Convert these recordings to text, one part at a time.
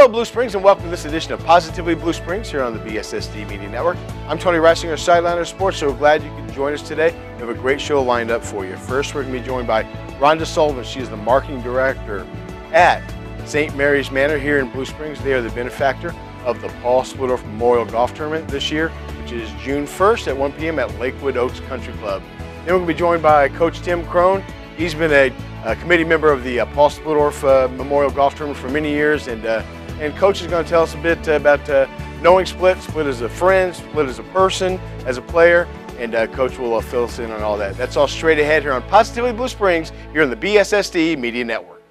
Hello, Blue Springs, and welcome to this edition of Positively Blue Springs here on the BSSD Media Network. I'm Tony Reisinger, Sideliner of Sports, so glad you can join us today. We have a great show lined up for you. First, we're going to be joined by Rhonda Sullivan. She is the marketing director at St. Mary's Manor here in Blue Springs. They are the benefactor of the Paul Splittorff Memorial Golf Tournament this year, which is June 1st at 1 p.m. at Lakewood Oaks Country Club. Then we're going to be joined by Coach Tim Crone. He's been a committee member of the Paul Splittorff Memorial Golf Tournament for many years, and Coach is going to tell us a bit about knowing Split as a friend, Split as a person, as a player, and Coach will fill us in on all that. That's all straight ahead here on Positively Blue Springs here on the BSSD Media Network.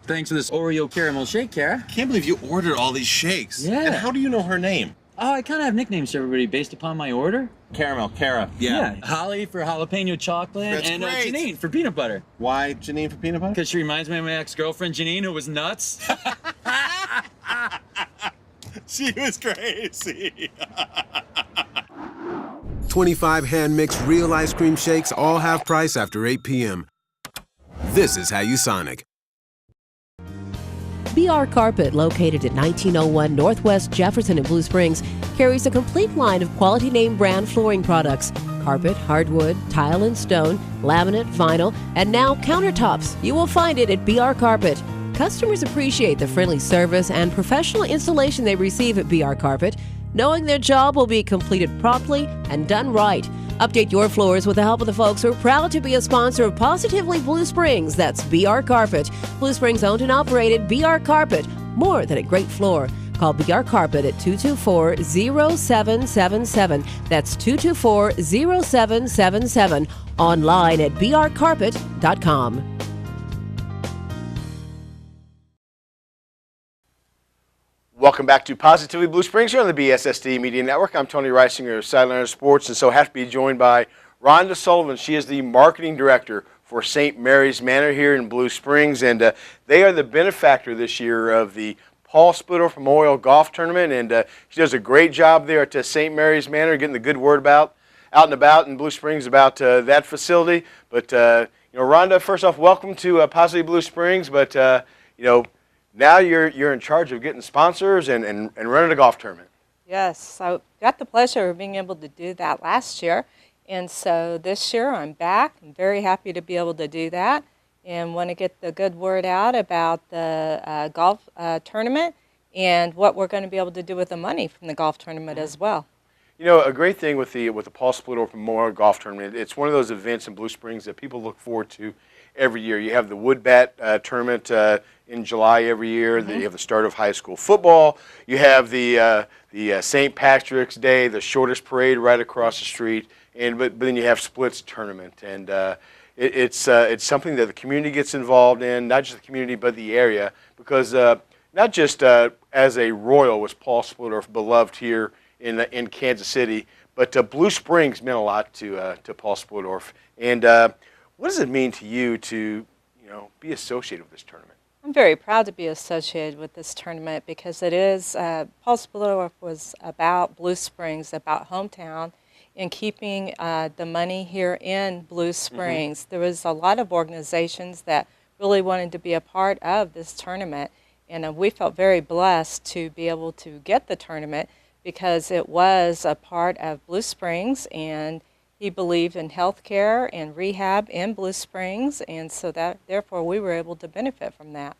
Thanks for this Oreo caramel shake, Kara. Can't believe you ordered all these shakes. Yeah. And how do you know her name? Oh, I kind of have nicknames for everybody based upon my order. Caramel, Kara. Yeah. Holly for jalapeno chocolate. That's and great. Janine for peanut butter. Why Janine for peanut butter? Because she reminds me of my ex-girlfriend Janine, who was nuts. She was crazy. 25 hand-mixed real ice cream shakes, all half price after 8 p.m. This is how you Sonic. BR Carpet, located at 1901 Northwest Jefferson in Blue Springs, carries a complete line of quality name brand flooring products. Carpet, hardwood, tile and stone, laminate, vinyl, and now countertops. You will find it at BR Carpet. Customers appreciate the friendly service and professional installation they receive at BR Carpet, knowing their job will be completed promptly and done right. Update your floors with the help of the folks who are proud to be a sponsor of Positively Blue Springs. That's BR Carpet. Blue Springs owned and operated BR Carpet. More than a great floor. Call BR Carpet at 224-0777. That's 224-0777. Online at brcarpet.com. Welcome back to Positively Blue Springs here on the BSSD Media Network. I'm Tony Reisinger of Sideliner of Sports, and so have to be joined by Rhonda Sullivan. She is the marketing director for St. Mary's Manor here in Blue Springs, and they are the benefactor this year of the Paul Splittorff Memorial Golf Tournament, and she does a great job there at St. Mary's Manor, getting the good word out and about in Blue Springs about that facility. But Rhonda, first off, welcome to Positively Blue Springs. But now you're in charge of getting sponsors and running a golf tournament. Yes, I got the pleasure of being able to do that last year. And so this year I'm back. I'm very happy to be able to do that and want to get the good word out about the golf tournament and what we're going to be able to do with the money from the golf tournament as well. You know, a great thing with the Paul Splittorff Memorial Golf Tournament, it's one of those events in Blue Springs that people look forward to every year. You have the Wood Bat tournament in July every year. You have the start of high school football. You have the St. Patrick's Day, the shortest parade right across the street, but then you have Splits tournament, and it's something that the community gets involved in, not just the community but the area, because not just as a Royal was Paul Splittorff beloved here in Kansas City, but Blue Springs meant a lot to Paul Splittorff. And what does it mean to you to be associated with this tournament? I'm very proud to be associated with this tournament because it is, Paul Splittorff was about Blue Springs, about hometown, and keeping the money here in Blue Springs. There was a lot of organizations that really wanted to be a part of this tournament, and we felt very blessed to be able to get the tournament because it was a part of Blue Springs, and he believed in health care and rehab in Blue Springs, and so that therefore we were able to benefit from that.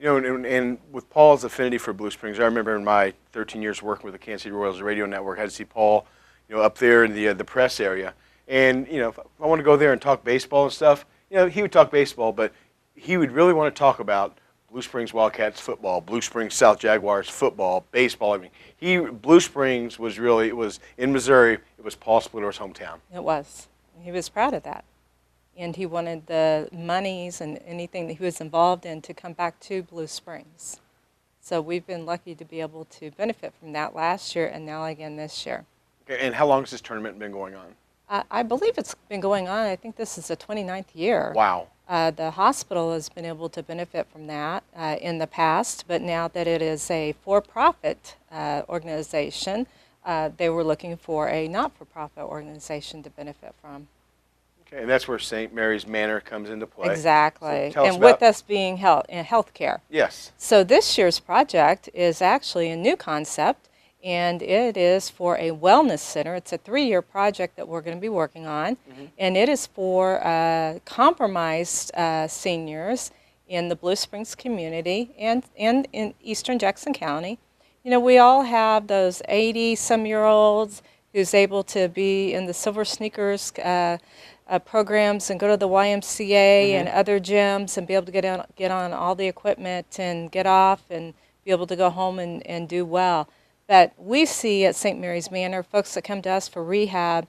And with Paul's affinity for Blue Springs, I remember in my 13 years working with the Kansas City Royals radio network, I had to see Paul, up there in the press area. And if I want to go there and talk baseball and stuff, he would talk baseball, but he would really want to talk about Blue Springs Wildcats football, Blue Springs South Jaguars football, baseball. I mean, Blue Springs was really, it was in Missouri, it was Paul Splittorff's hometown. It was. He was proud of that. And he wanted the monies and anything that he was involved in to come back to Blue Springs. So we've been lucky to be able to benefit from that last year and now again this year. Okay, and how long has this tournament been going on? I believe it's been going on. I think this is the 29th year. Wow. The hospital has been able to benefit from that in the past, but now that it is a for-profit organization, they were looking for a not-for-profit organization to benefit from. Okay, and that's where St. Mary's Manor comes into play. Exactly. So tell us And with about- us being in healthcare. Yes. So this year's project is actually a new concept, and it is for a wellness center. It's a 3-year project that we're going to be working on, and it is for compromised seniors in the Blue Springs community and in eastern Jackson County. You know, we all have those 80-some-year-olds who's able to be in the Silver Sneakers programs and go to the YMCA and other gyms and be able to get on all the equipment and get off and be able to go home and do well. But we see at St. Mary's Manor folks that come to us for rehab,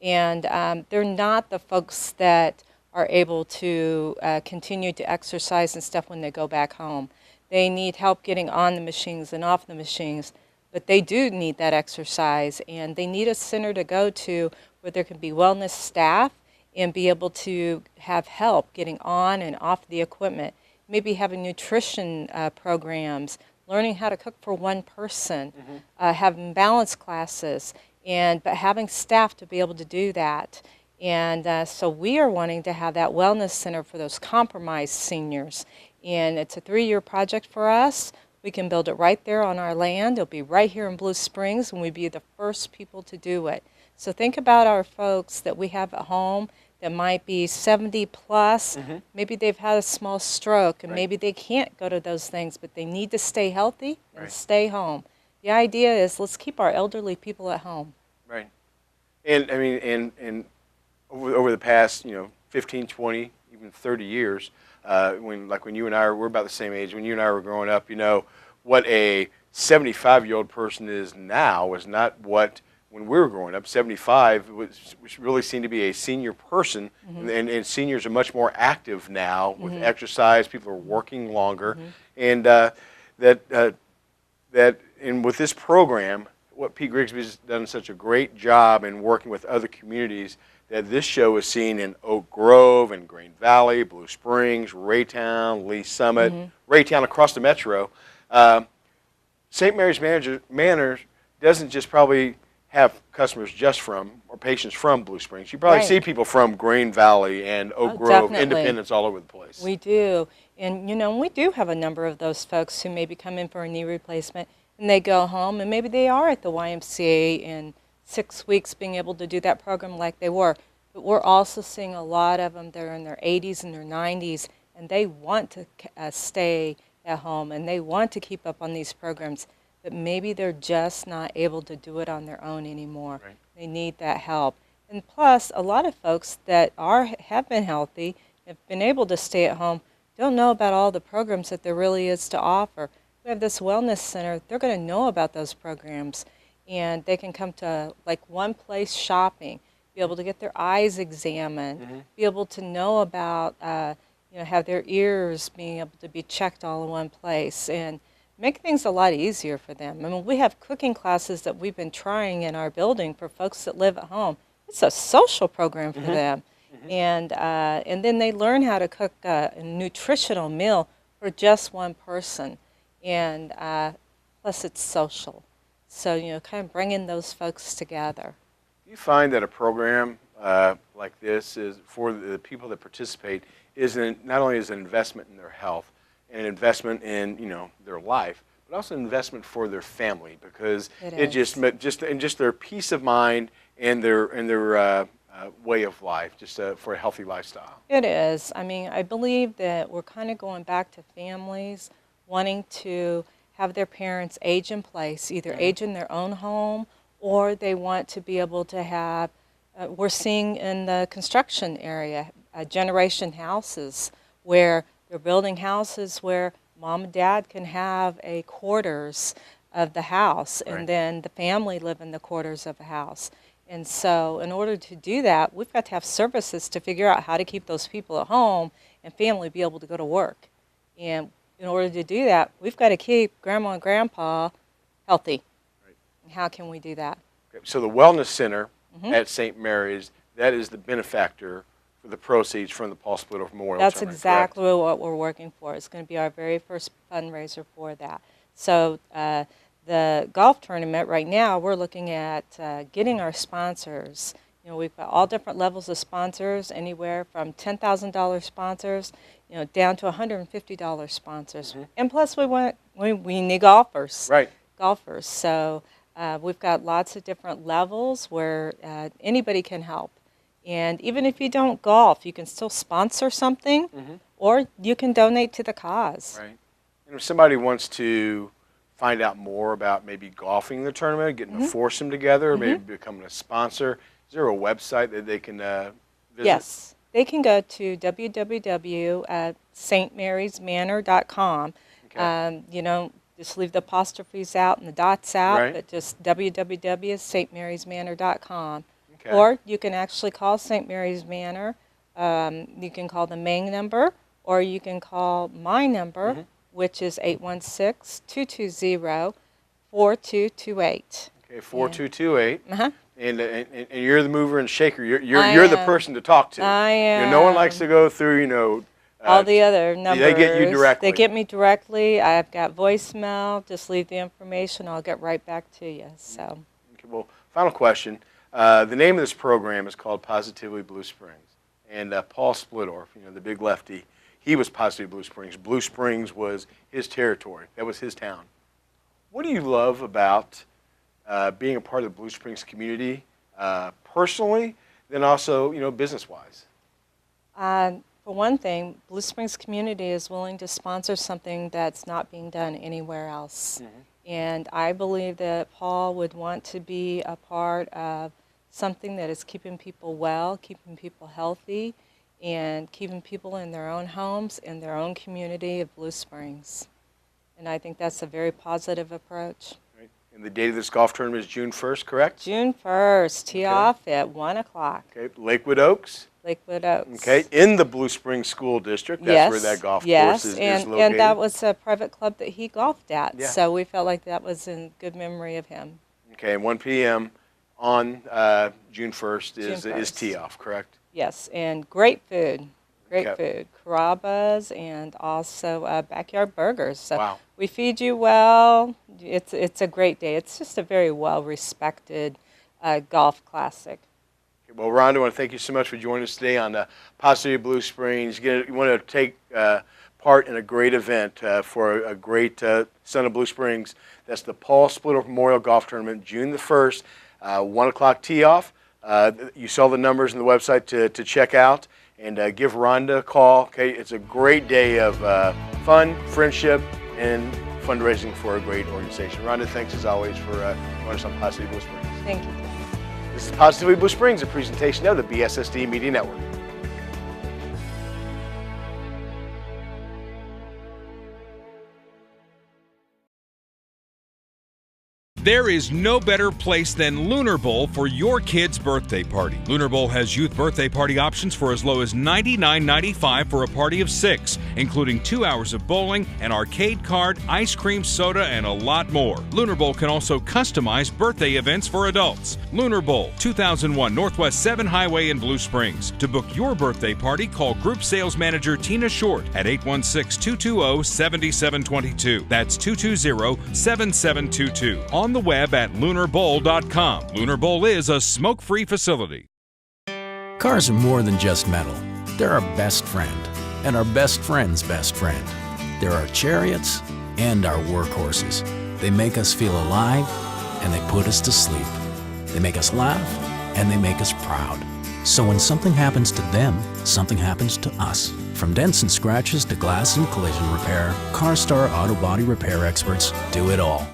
and they're not the folks that are able to continue to exercise and stuff when they go back home. They need help getting on the machines and off the machines, but they do need that exercise, and they need a center to go to where there can be wellness staff and be able to have help getting on and off the equipment. Maybe having nutrition programs, learning how to cook for one person, having balance classes, but having staff to be able to do that. And so we are wanting to have that wellness center for those compromised seniors. And it's a 3-year project for us. We can build it right there on our land. It'll be right here in Blue Springs, and we'd be the first people to do it. So think about our folks that we have at home that might be 70 plus. Maybe they've had a small stroke, and maybe they can't go to those things, but they need to stay healthy and stay home. The idea is let's keep our elderly people at home. Right. And I mean, and over the past, 15, 20, even 30 years, when you and I we're about the same age, when you and I were growing up, what a 75-year-old person is now was not what when we were growing up. 75 was really seen to be a senior person, and seniors are much more active now with exercise. People are working longer, and and with this program, what Pete Grigsby's done such a great job in working with other communities, that this show is seen in Oak Grove and Green Valley, Blue Springs, Raytown, Lee Summit, Raytown across the metro. St. Mary's Manor doesn't just probably have customers just from or patients from Blue Springs. You probably see people from Green Valley and Oak Grove, definitely. Independence, all over the place. We do. And, we do have a number of those folks who maybe come in for a knee replacement and they go home, and maybe they are at the YMCA in 6 weeks being able to do that program like they were. But we're also seeing a lot of them that are in their 80s and their 90s, and they want to stay at home, and they want to keep up on these programs, but maybe they're just not able to do it on their own anymore. Right. They need that help. And plus, a lot of folks that have been healthy, have been able to stay at home, don't know about all the programs that there really is to offer. We have this wellness center. They're going to know about those programs, and they can come to like one place shopping, be able to get their eyes examined, be able to know about, have their ears being able to be checked all in one place, and make things a lot easier for them. I mean, we have cooking classes that we've been trying in our building for folks that live at home. It's a social program for them. And then they learn how to cook a nutritional meal for just one person. And plus it's social. So, kind of bringing those folks together. Do you find that a program like this is for the people that participate not only is an investment in their health and an investment in their life, but also an investment for their family, because it just their peace of mind and their way of life, just for a healthy lifestyle. It is. I mean, I believe that we're kind of going back to families wanting to have their parents age in place, either age in their own home, or they want to be able to have, we're seeing in the construction area, generation houses where they're building houses where mom and dad can have a quarters of the house, and then the family live in the quarters of the house. And so in order to do that, we've got to have services to figure out how to keep those people at home and family be able to go to work. And in order to do that, we've got to keep grandma and grandpa healthy. Right. And how can we do that? Okay. So the Wellness Center at St. Mary's, that is the benefactor for the proceeds from the Paul Splitter Memorial That's Tournament, exactly correct? what we're working for. It's going to be our very first fundraiser for that. So the golf tournament right now, we're looking at getting our sponsors. We've got all different levels of sponsors, anywhere from $10,000 sponsors, down to $150 sponsors. And plus, we need golfers. Right. Golfers. So we've got lots of different levels where anybody can help. And even if you don't golf, you can still sponsor something, or you can donate to the cause. Right. And if somebody wants to find out more about maybe golfing the tournament, getting a foursome together, or maybe becoming a sponsor, is there a website that they can visit? Yes. They can go to www.stmarysmanor.com. Okay. Just leave the apostrophes out and the dots out, Right. but just www.stmarysmanor.com. Okay. Or you can actually call St. Mary's Manor. You can call the main number, or you can call my number, which is 816-220-4228. Okay, 4228. Uh-huh. And you're the mover and shaker. You're the person to talk to. I am. No one likes to go through, All the other numbers. They get you directly. They get me directly. I've got voicemail. Just leave the information. I'll get right back to you. So. Okay, well, final question. The name of this program is called Positively Blue Springs. And Paul Splittorff, the big lefty, he was Positively Blue Springs. Blue Springs was his territory. That was his town. What do you love about being a part of the Blue Springs community personally, then also, business-wise? For one thing, Blue Springs community is willing to sponsor something that's not being done anywhere else. And I believe that Paul would want to be a part of something that is keeping people well, keeping people healthy, and keeping people in their own homes, in their own community of Blue Springs. And I think that's a very positive approach. Right. And the date of this golf tournament is June 1st, correct? June 1st, tee off at 1 o'clock. Okay, Lakewood Oaks. Lakewood Oaks. Okay, in the Blue Springs School District. That's where that golf course is located. And that was a private club that he golfed at. Yeah. So we felt like that was in good memory of him. Okay, 1 p.m. on June 1st is tee off, correct? Yes, and great food. Great Okay. food. Carrabba's and also backyard burgers. So Wow. we feed you well. It's a great day. It's just a very well-respected golf classic. Okay, well, Rhonda, I want to thank you so much for joining us today on Positively Blue Springs. You want to take part in a great event for a great son of Blue Springs. That's the Paul Splittorff Memorial Golf Tournament, June the 1st, 1 o'clock tee off. You saw the numbers on the website to check out, and give Rhonda a call. Okay, it's a great day of fun, friendship, and fundraising for a great organization. Rhonda, thanks as always for joining us on Positively Blue Springs. Thank you. This is Positively Blue Springs, a presentation of the BSSD Media Network. There is no better place than Lunar Bowl for your kid's birthday party. Lunar Bowl has youth birthday party options for as low as $99.95 for a party of 6, including 2 hours of bowling, an arcade card, ice cream, soda, and a lot more. Lunar Bowl can also customize birthday events for adults. Lunar Bowl, 2001 Northwest 7 Highway in Blue Springs. To book your birthday party, call Group Sales Manager Tina Short at 816-220-7722. That's 220-7722. On the web at lunarbowl.com. Lunar Bowl is a smoke-free facility. Cars are more than just metal. They're our best friend, and our best friend's best friend. They're our chariots and our workhorses. They make us feel alive, and they put us to sleep. They make us laugh, and they make us proud. So when something happens to them, something happens to us. From dents and scratches to glass and collision repair, CarStar Auto Body Repair experts do it all.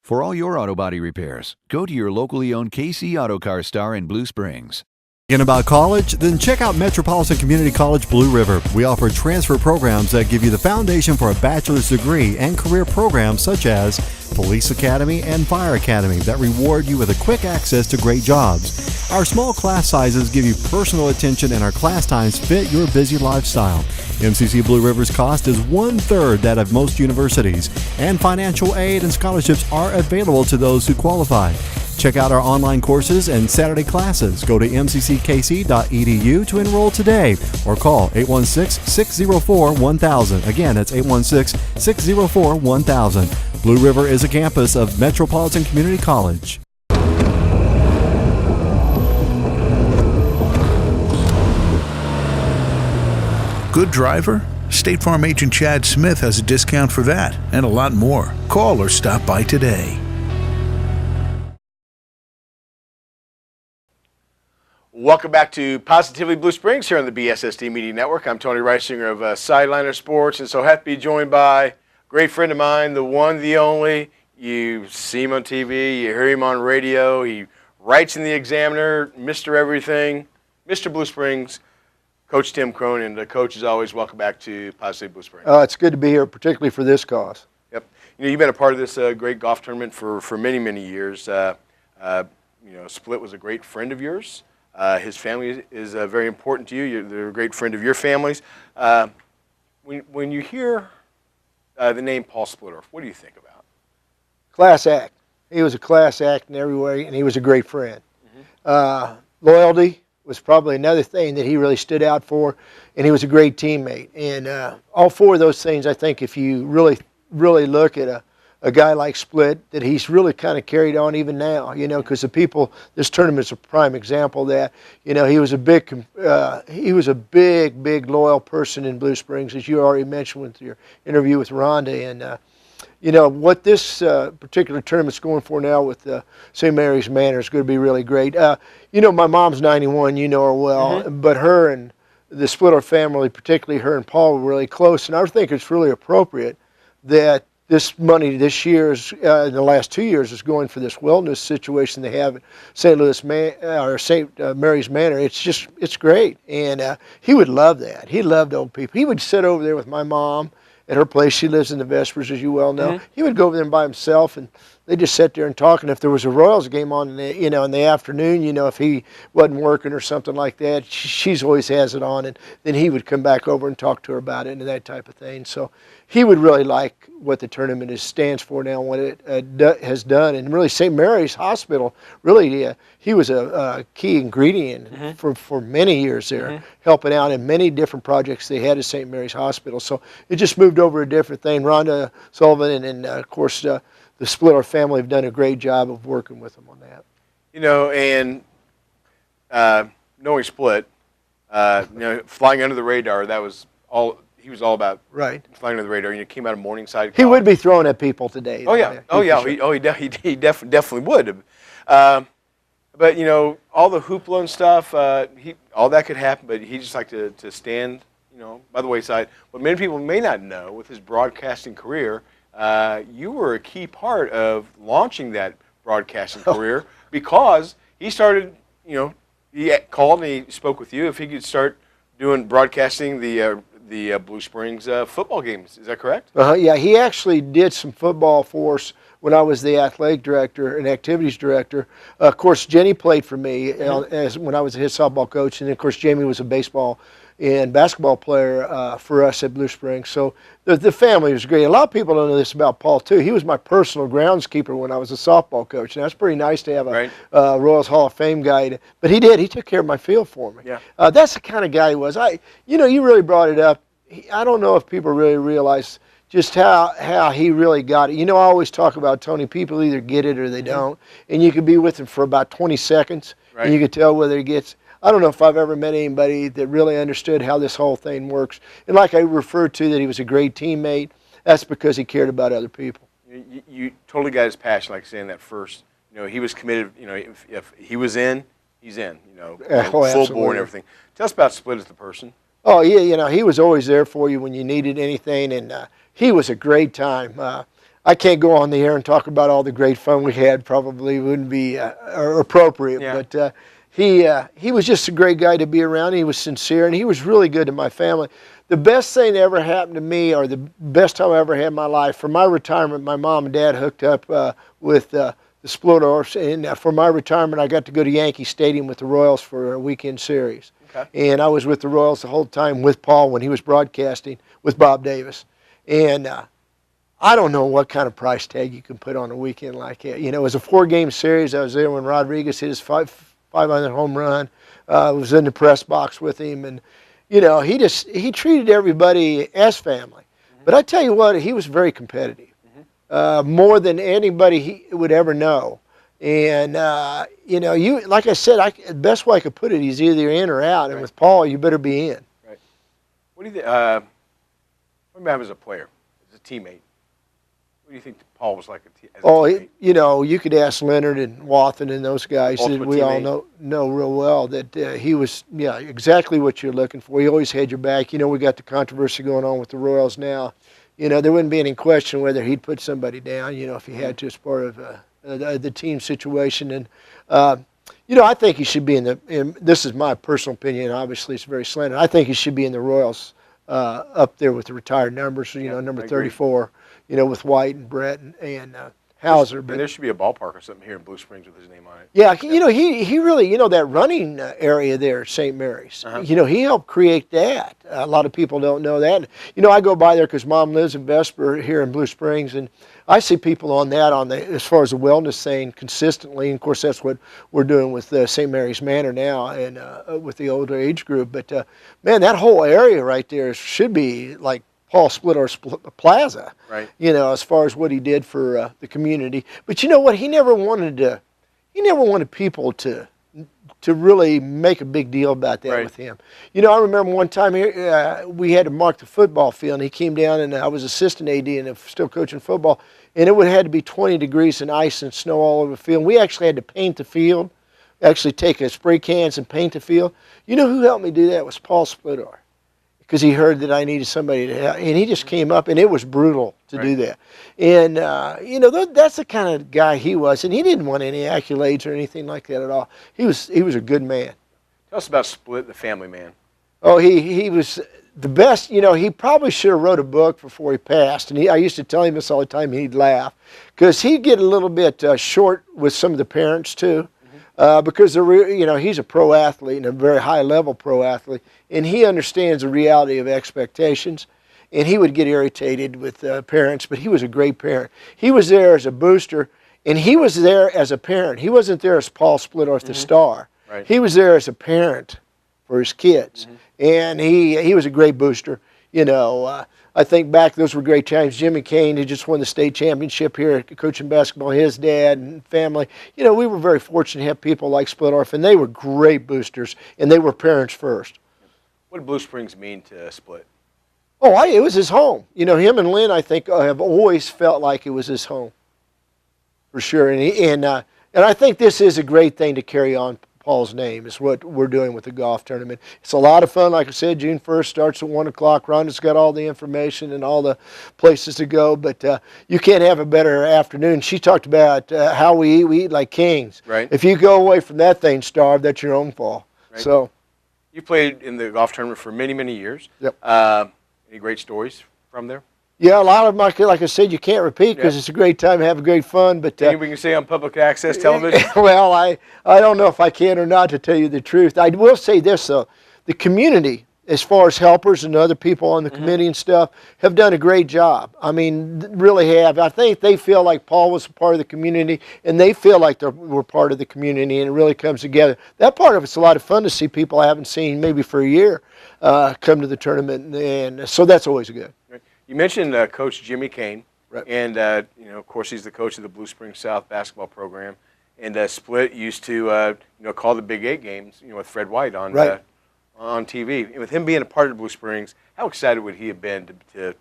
For all your auto body repairs, go to your locally owned KC Auto Car Star in Blue Springs. Thinking about college? Then check out Metropolitan Community College Blue River. We offer transfer programs that give you the foundation for a bachelor's degree and career programs such as Police Academy and Fire Academy that reward you with a quick access to great jobs. Our small class sizes give you personal attention and our class times fit your busy lifestyle. MCC Blue River's cost is 1/3 that of most universities, and financial aid and scholarships are available to those who qualify. Check out our online courses and Saturday classes. Go to mcckc.edu to enroll today or call 816-604-1000. Again, that's 816-604-1000. Blue River is a campus of Metropolitan Community College. Good driver? State Farm agent Chad Smith has a discount for that and a lot more. Call or stop by today. Welcome back to Positively Blue Springs here on the BSSD Media Network. I'm Tony Reisinger of Sideliner Sports, and so happy to be joined by a great friend of mine, the one, the only. You see him on TV, you hear him on radio, he writes in the Examiner, Mr. Everything, Mr. Blue Springs, Coach Tim Crone. And Coach, as always, welcome back to Positively Blue Springs. It's good to be here, particularly for this cause. Yep. You've been a part of this great golf tournament for many, many years. Split was a great friend of yours. His family is very important to you. They're a great friend of your families. When you hear the name Paul Splittorff, what do you think about? Class act. He was a class act in every way, and he was a great friend. Loyalty was probably another thing that he really stood out for, and he was a great teammate. And all four of those things, I think, if you really look at a guy like Split, that he's really kind of carried on even now, because the people, this tournament's a prime example of that. He was a big loyal person in Blue Springs, as you already mentioned with your interview with Rhonda. And what this particular tournament's going for now with St. Mary's Manor is going to be really great. My mom's 91, you know her well, but her and the Splittorff family, particularly her and Paul, were really close. And I think it's really appropriate that this money this year, in the last 2 years, is going for this wellness situation they have at St. Mary's Manor. It's great, and he would love that. He loved old people. He would sit over there with my mom at her place. She lives in the Vespers, as you well know. He would go over there by himself, and they just sit there and talk. And if there was a Royals game on, in the afternoon, if he wasn't working or something like that, she's always has it on, and then he would come back over and talk to her about it and that type of thing. So he would really like what the tournament stands for now, and what it has done. And really, St. Mary's Hospital, really, he was a key ingredient for many years there, helping out in many different projects they had at St. Mary's Hospital. So it just moved over a different thing. Rhonda, Sullivan, and of course, the Splittorff family have done a great job of working with them on that. And knowing Split, flying under the radar, that was all. He was all about flying under the radar. Came out of Morningside. He would be throwing at people today. Oh yeah. He definitely would. But all the hoopla and stuff, all that could happen. But he just liked to stand, by the wayside. What many people may not know, with his broadcasting career, you were a key part of launching that broadcasting career, because he started. He called and he spoke with you if he could start doing broadcasting the Blue Springs football games. Is that correct? Yeah, he actually did some football for us when I was the athletic director and activities director. Of course, Jenny played for me when I was his softball coach, and of course, Jamie was a baseball and basketball player for us at Blue Springs. So the family was great. A lot of people don't know this about Paul, too. He was my personal groundskeeper when I was a softball coach, and that's pretty nice to have a Royals Hall of Fame guy. But he did. He took care of my field for me. Yeah. That's the kind of guy he was. You really brought it up. I don't know if people really realize just how he really got it. I always talk about Tony, people either get it or they don't. And you could be with him for about 20 seconds, and you could tell whether he gets. I don't know if I've ever met anybody that really understood how this whole thing works. And like I referred to, that he was a great teammate, that's because he cared about other people. You totally got his passion, like saying that first. He was committed. If he was in, he's in. Full bore and everything. Tell us about Split as the person. Oh, yeah, he was always there for you when you needed anything, and he was a great time. I can't go on the air and talk about all the great fun we had. Probably wouldn't be appropriate, but he was just a great guy to be around. He was sincere, and he was really good to my family. The best thing that ever happened to me, or the best time I ever had in my life, for my retirement, my mom and dad hooked up with the Splittorffs, and for my retirement, I got to go to Yankee Stadium with the Royals for a weekend series. Okay. And I was with the Royals the whole time with Paul when he was broadcasting with Bob Davis. And I don't know what kind of price tag you can put on a weekend like that. It was a 4-game series. I was there when Rodriguez hit his 500 home run. I was in the press box with him, and he treated everybody as family. But I tell you what, he was very competitive, more than anybody he would ever know. And like I said, the best way I could put it, he's either in or out. And with Paul, you better be in. Right. What do you think? What about him as a player, as a teammate? What do you think Paul was like as a teammate? You know, you could ask Leonard and Wathen and those guys that Ultimate we all teammate. know real well that he was, yeah, exactly what you're looking for. He always had your back. You know, we got the controversy going on with the Royals now. You know, there wouldn't be any question whether he'd put somebody down, you know, if he had to as part of the team situation. And, you know, I think he should be this is my personal opinion, obviously it's very slanted. I think he should be in the Royals up there with the retired numbers, you know, number 34. You know, with White and Brett and Hauser. But there should be a ballpark or something here in Blue Springs with his name on it. Yeah, you know, he really, you know, that running area there at St. Mary's, you know, he helped create that. A lot of people don't know that. You know, I go by there because Mom lives in Vesper here in Blue Springs, and I see people on that as far as the wellness thing consistently. And of course, that's what we're doing with St. Mary's Manor now and with the older age group. But man, that whole area right there should be like Paul Splitter's Plaza, right? You know, as far as what he did for the community. But you know what? He never wanted people to really make a big deal about that with him. You know, I remember one time we had to mark the football field, and he came down, and I was assistant AD and still coaching football, and it would have had to be 20 degrees and ice and snow all over the field. And we actually had to paint the field, actually take spray cans and paint the field. You know who helped me do that? It was Paul Splitter. Because he heard that I needed somebody to help, and he just came up, and it was brutal to do that. And, you know, that's the kind of guy he was, and he didn't want any accolades or anything like that at all. He was a good man. Tell us about Split, the family man. Oh, he was the best. You know, he probably should have wrote a book before he passed, and I used to tell him this all the time, and he'd laugh, because he'd get a little bit short with some of the parents, too. Because you know, he's a pro athlete and a very high level pro athlete, and he understands the reality of expectations, and he would get irritated with parents, but he was a great parent. He was there as a booster, and he was there as a parent. He wasn't there as Paul Splittorff, the star. Right. He was there as a parent for his kids, and he was a great booster. You know, I think back, those were great times. Jimmy Kane, who just won the state championship here coaching basketball, his dad and family. You know, we were very fortunate to have people like Splittorff, and they were great boosters, and they were parents first. What did Blue Springs mean to Split? Oh, it was his home. You know, him and Lynn, I think, have always felt like it was his home, for sure. And I think this is a great thing to carry on Paul's name, is what we're doing with the golf tournament. It's a lot of fun. Like I said, June 1st starts at 1 o'clock. Rhonda's got all the information and all the places to go, but you can't have a better afternoon. She talked about how we eat like kings. Right. If you go away from that thing starved, that's your own fault. Right. So, you played in the golf tournament for many, many years. Yep. Any great stories from there? yeah, a lot of them, like I said, you can't repeat because it's a great time, have a great fun. But anything we can say on public access television? Well, I don't know if I can or not, to tell you the truth. I will say this, though. The community, as far as helpers and other people on the committee and stuff, have done a great job. I mean, really have. I think they feel like Paul was a part of the community, and they feel like we're part of the community, and it really comes together. That part of it's a lot of fun to see people I haven't seen maybe for a year come to the tournament, and so that's always good. You mentioned Coach Jimmy Kane, right. And you know, of course, he's the coach of the Blue Springs South basketball program. And Split used to you know, call the Big 8 games, you know, with Fred White on on TV. And with him being a part of Blue Springs, how excited would he have been to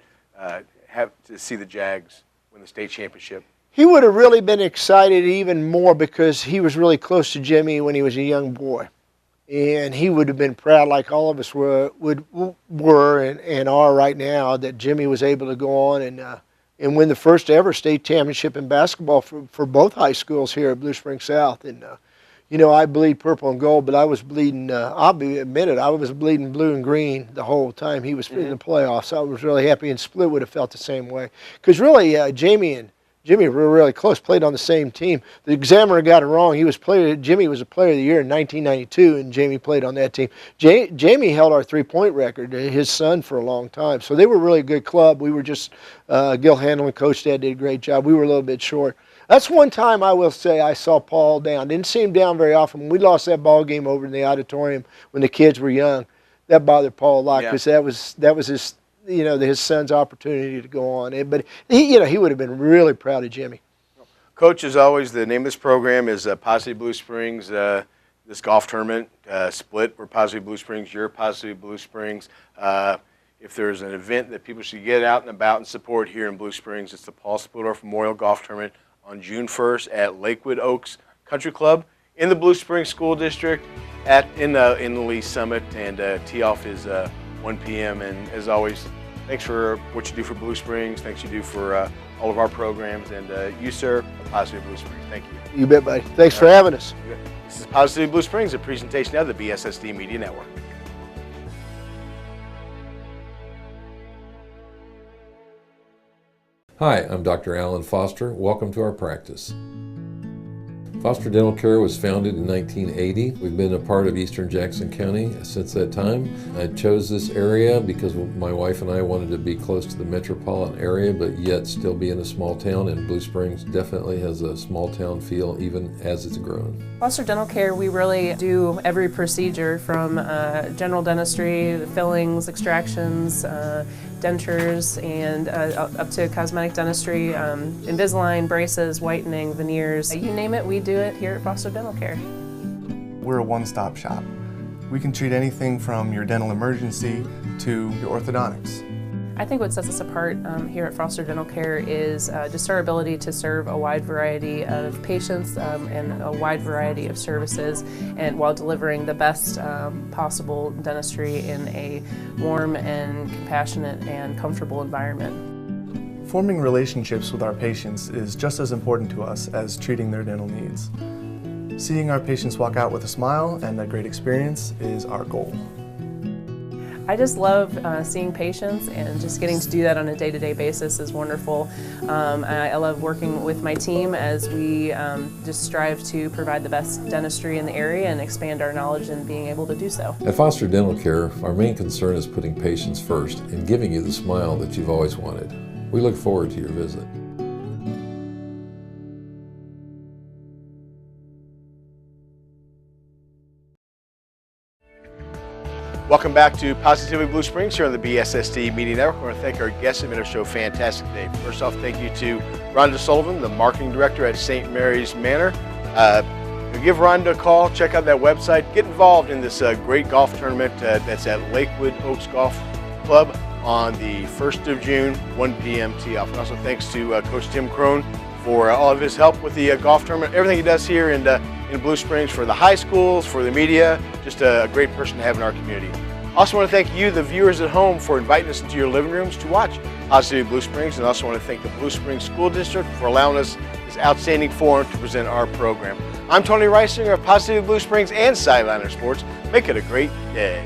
have to see the Jags win the state championship? He would have really been excited even more because he was really close to Jimmy when he was a young boy. And he would have been proud, like all of us were and are right now, that Jimmy was able to go on and win the first ever state championship in basketball for both high schools here at Blue Springs South. And you know, I bleed purple and gold, but I was bleeding. I'll be admitted, I was bleeding blue and green the whole time he was in the playoffs. So I was really happy, and Split would have felt the same way because really, Jimmy were really close, played on the same team. The Examiner got it wrong. Jimmy was a player of the year in 1992, and Jamie played on that team. Jamie held our three-point record, his son, for a long time. So they were really a good club. We were just, Gil Hanlon, Coach Dad, did a great job. We were a little bit short. That's one time I will say I saw Paul down. Didn't see him down very often. We lost that ball game over in the auditorium when the kids were young. That bothered Paul a lot because that was his, you know, his son's opportunity to go on. But he, you know, he would have been really proud of Jimmy. Coach, as always, the name of this program is Positive Blue Springs. This golf tournament, Split, we're Positive Blue Springs. You're Positive Blue Springs. if there's an event that people should get out and about and support here in Blue Springs, it's the Paul Spilldorf Memorial Golf Tournament on June 1st at Lakewood Oaks Country Club in the Blue Springs School District in the Lee Summit, and tee-off is 1 p.m. And as always, thanks for what you do for Blue Springs. Thanks you do for all of our programs, and you, sir, are Positive Blue Springs. Thank you. You bet, buddy. Thanks for having us. This is Positive Blue Springs, a presentation of the BSSD Media Network. Hi, I'm Dr. Alan Foster. Welcome to our practice. Foster Dental Care was founded in 1980. We've been a part of Eastern Jackson County since that time. I chose this area because my wife and I wanted to be close to the metropolitan area, but yet still be in a small town, and Blue Springs definitely has a small town feel even as it's grown. Foster Dental Care, we really do every procedure from general dentistry, fillings, extractions, dentures, and up to cosmetic dentistry, Invisalign, braces, whitening, veneers. You name it, we do it here at Foster Dental Care. We're a one-stop shop. We can treat anything from your dental emergency to your orthodontics. I think what sets us apart here at Foster Dental Care is just our ability to serve a wide variety of patients and a wide variety of services, and while delivering the best possible dentistry in a warm and compassionate and comfortable environment. Forming relationships with our patients is just as important to us as treating their dental needs. Seeing our patients walk out with a smile and a great experience is our goal. I just love seeing patients, and just getting to do that on a day-to-day basis is wonderful. I love working with my team as we just strive to provide the best dentistry in the area and expand our knowledge in being able to do so. At Foster Dental Care, our main concern is putting patients first and giving you the smile that you've always wanted. We look forward to your visit. Welcome back to Positively Blue Springs here on the BSSD Media Network. I want to thank our guests who made our show fantastic today. First off, thank you to Rhonda Sullivan, the marketing director at St. Mary's Manor. Give Rhonda a call, check out that website, get involved in this great golf tournament that's at Lakewood Oaks Golf Club on the 1st of June, 1 p.m. tee-off. And also thanks to Coach Tim Crone for all of his help with the golf tournament, everything he does here in Blue Springs for the high schools, for the media, just a great person to have in our community. Also want to thank you, the viewers at home, for inviting us into your living rooms to watch Positive Blue Springs, and also want to thank the Blue Springs School District for allowing us this outstanding forum to present our program. I'm Tony Reisinger of Positive Blue Springs and Sideliner Sports. Make it a great day.